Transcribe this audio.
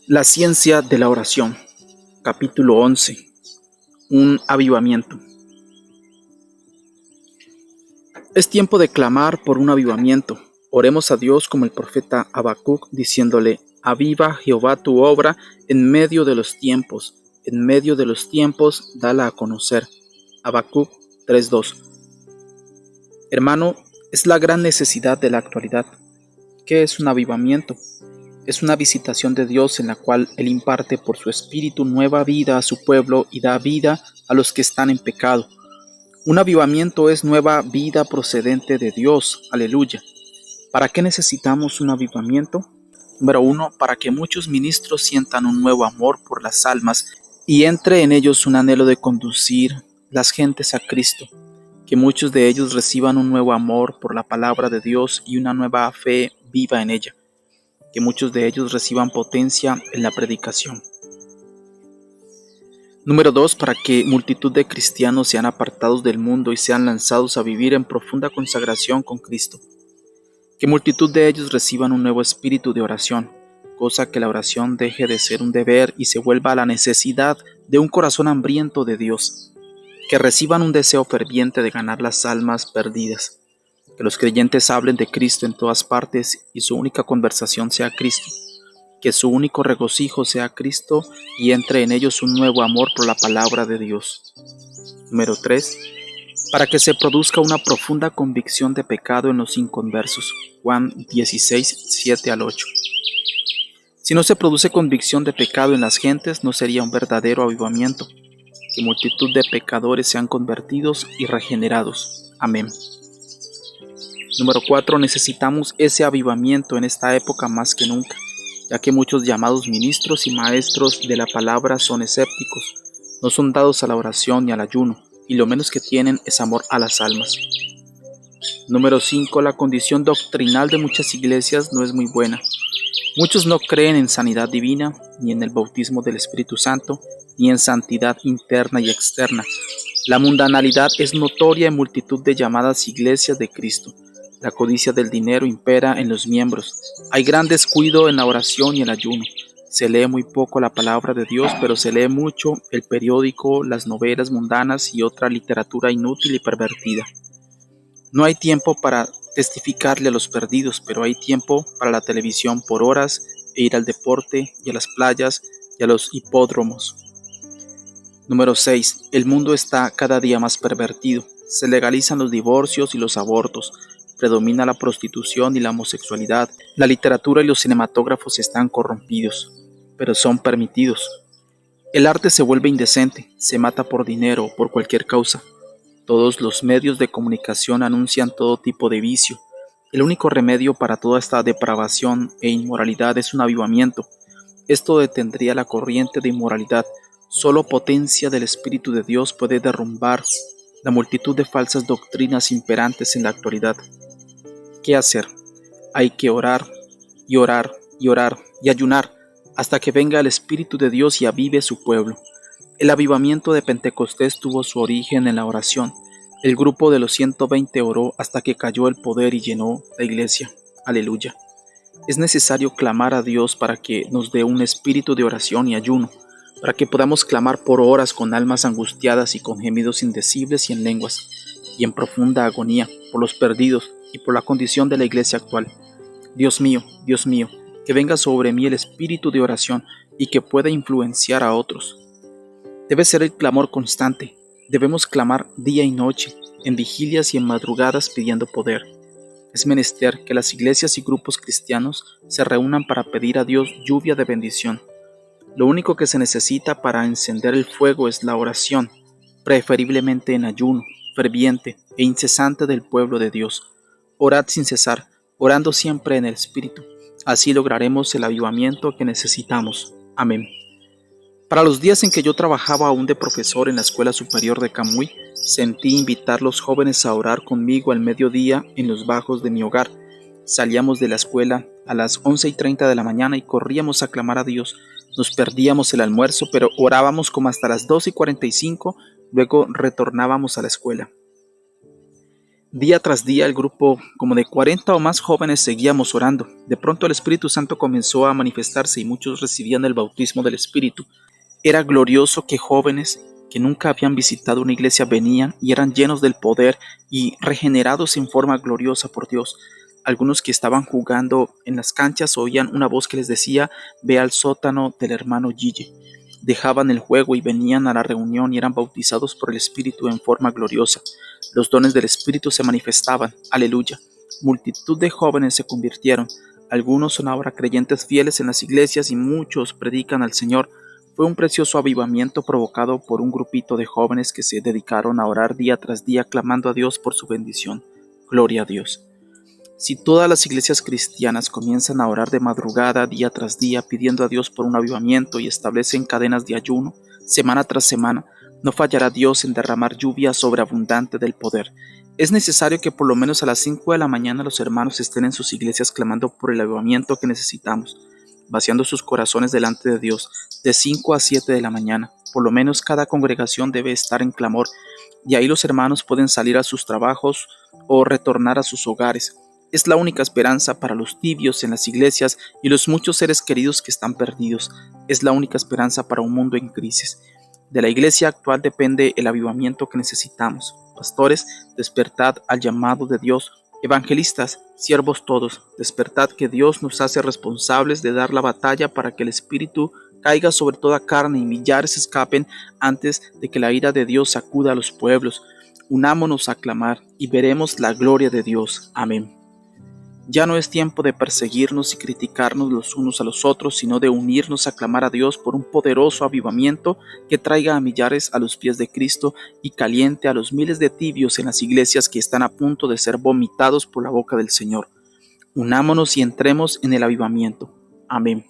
La ciencia de la oración, capítulo 11. Un avivamiento. Es tiempo de clamar por un avivamiento. Oremos a Dios como el profeta Habacuc, diciéndole: aviva Jehová tu obra en medio de los tiempos, dala a conocer. Habacuc 3:2. Hermano, es la gran necesidad de la actualidad. ¿Qué es un avivamiento? Es una visitación de Dios en la cual Él imparte por su Espíritu nueva vida a su pueblo y da vida a los que están en pecado. Un avivamiento es nueva vida procedente de Dios. Aleluya. ¿Para qué necesitamos un avivamiento? Número 1, para que muchos ministros sientan un nuevo amor por las almas y entre en ellos un anhelo de conducir las gentes a Cristo. Que muchos de ellos reciban un nuevo amor por la palabra de Dios y una nueva fe viva en ella. Que muchos de ellos reciban potencia en la predicación. Número 2, para que multitud de cristianos sean apartados del mundo y sean lanzados a vivir en profunda consagración con Cristo. Que multitud de ellos reciban un nuevo espíritu de oración, cosa que la oración deje de ser un deber y se vuelva a la necesidad de un corazón hambriento de Dios. Que reciban un deseo ferviente de ganar las almas perdidas. Que los creyentes hablen de Cristo en todas partes y su única conversación sea Cristo. Que su único regocijo sea Cristo y entre en ellos un nuevo amor por la palabra de Dios. Número 3. Para que se produzca una profunda convicción de pecado en los inconversos. Juan 16, 7 al 8. Si no se produce convicción de pecado en las gentes, no sería un verdadero avivamiento. Que multitud de pecadores sean convertidos y regenerados. Amén. Número 4. Necesitamos ese avivamiento en esta época más que nunca, ya que muchos llamados ministros y maestros de la palabra son escépticos, no son dados a la oración ni al ayuno, y lo menos que tienen es amor a las almas. Número 5. La condición doctrinal de muchas iglesias no es muy buena. Muchos no creen en sanidad divina, ni en el bautismo del Espíritu Santo, ni en santidad interna y externa. La mundanalidad es notoria en multitud de llamadas iglesias de Cristo. La codicia del dinero impera en los miembros. Hay gran descuido en la oración y el ayuno. Se lee muy poco la palabra de Dios, pero se lee mucho el periódico, las novelas mundanas y otra literatura inútil y pervertida. No hay tiempo para testificarle a los perdidos, pero hay tiempo para la televisión por horas e ir al deporte y a las playas y a los hipódromos. Número 6. El mundo está cada día más pervertido. Se legalizan los divorcios y los abortos. Predomina la prostitución y la homosexualidad. La literatura y los cinematógrafos están corrompidos, pero son permitidos. El arte se vuelve indecente, se mata por dinero o por cualquier causa. Todos los medios de comunicación anuncian todo tipo de vicio. El único remedio para toda esta depravación e inmoralidad es un avivamiento. Esto detendría la corriente de inmoralidad. Solo potencia del Espíritu de Dios puede derrumbar la multitud de falsas doctrinas imperantes en la actualidad. ¿Qué hacer? Hay que orar y orar y orar y ayunar hasta que venga el Espíritu de Dios y avive su pueblo. El avivamiento de Pentecostés tuvo su origen en la oración. El grupo de los 120 oró hasta que cayó el poder y llenó la iglesia. Aleluya. Es necesario clamar a Dios para que nos dé un espíritu de oración y ayuno, para que podamos clamar por horas con almas angustiadas y con gemidos indecibles y en lenguas, y en profunda agonía por los perdidos y por la condición de la iglesia actual. Dios mío, que venga sobre mí el espíritu de oración y que pueda influenciar a otros. Debe ser el clamor constante. Debemos clamar día y noche, en vigilias y en madrugadas pidiendo poder. Es menester que las iglesias y grupos cristianos se reúnan para pedir a Dios lluvia de bendición. Lo único que se necesita para encender el fuego es la oración, preferiblemente en ayuno, ferviente e incesante del pueblo de Dios. Orad sin cesar, orando siempre en el Espíritu. Así lograremos el avivamiento que necesitamos. Amén. Para los días en que yo trabajaba aún de profesor en la Escuela Superior de Camuy, sentí invitar a los jóvenes a orar conmigo al mediodía en los bajos de mi hogar. Salíamos de la escuela a las 11:30 de la mañana y corríamos a clamar a Dios. Nos perdíamos el almuerzo, pero orábamos como hasta las 12:45, luego retornábamos a la escuela. Día tras día el grupo, como de 40 o más jóvenes, seguíamos orando. De pronto el Espíritu Santo comenzó a manifestarse y muchos recibían el bautismo del Espíritu. Era glorioso que jóvenes que nunca habían visitado una iglesia venían y eran llenos del poder y regenerados en forma gloriosa por Dios. Algunos que estaban jugando en las canchas oían una voz que les decía: ve al sótano del hermano Gille. Dejaban el juego y venían a la reunión y eran bautizados por el Espíritu en forma gloriosa. Los dones del Espíritu se manifestaban. Aleluya. Multitud de jóvenes se convirtieron. Algunos son ahora creyentes fieles en las iglesias y muchos predican al Señor. Fue un precioso avivamiento provocado por un grupito de jóvenes que se dedicaron a orar día tras día clamando a Dios por su bendición. Gloria a Dios. Si todas las iglesias cristianas comienzan a orar de madrugada día tras día pidiendo a Dios por un avivamiento y establecen cadenas de ayuno semana tras semana, no fallará Dios en derramar lluvia sobreabundante del poder. Es necesario que por lo menos a las 5 de la mañana los hermanos estén en sus iglesias clamando por el avivamiento que necesitamos, vaciando sus corazones delante de Dios de 5 a 7 de la mañana. Por lo menos cada congregación debe estar en clamor, y ahí los hermanos pueden salir a sus trabajos o retornar a sus hogares. Es la única esperanza para los tibios en las iglesias y los muchos seres queridos que están perdidos. Es la única esperanza para un mundo en crisis. De la iglesia actual depende el avivamiento que necesitamos. Pastores, despertad al llamado de Dios. Evangelistas, siervos todos, despertad que Dios nos hace responsables de dar la batalla para que el Espíritu caiga sobre toda carne y millares escapen antes de que la ira de Dios sacuda a los pueblos. Unámonos a clamar y veremos la gloria de Dios. Amén. Ya no es tiempo de perseguirnos y criticarnos los unos a los otros, sino de unirnos a clamar a Dios por un poderoso avivamiento que traiga a millares a los pies de Cristo y caliente a los miles de tibios en las iglesias que están a punto de ser vomitados por la boca del Señor. Unámonos y entremos en el avivamiento. Amén.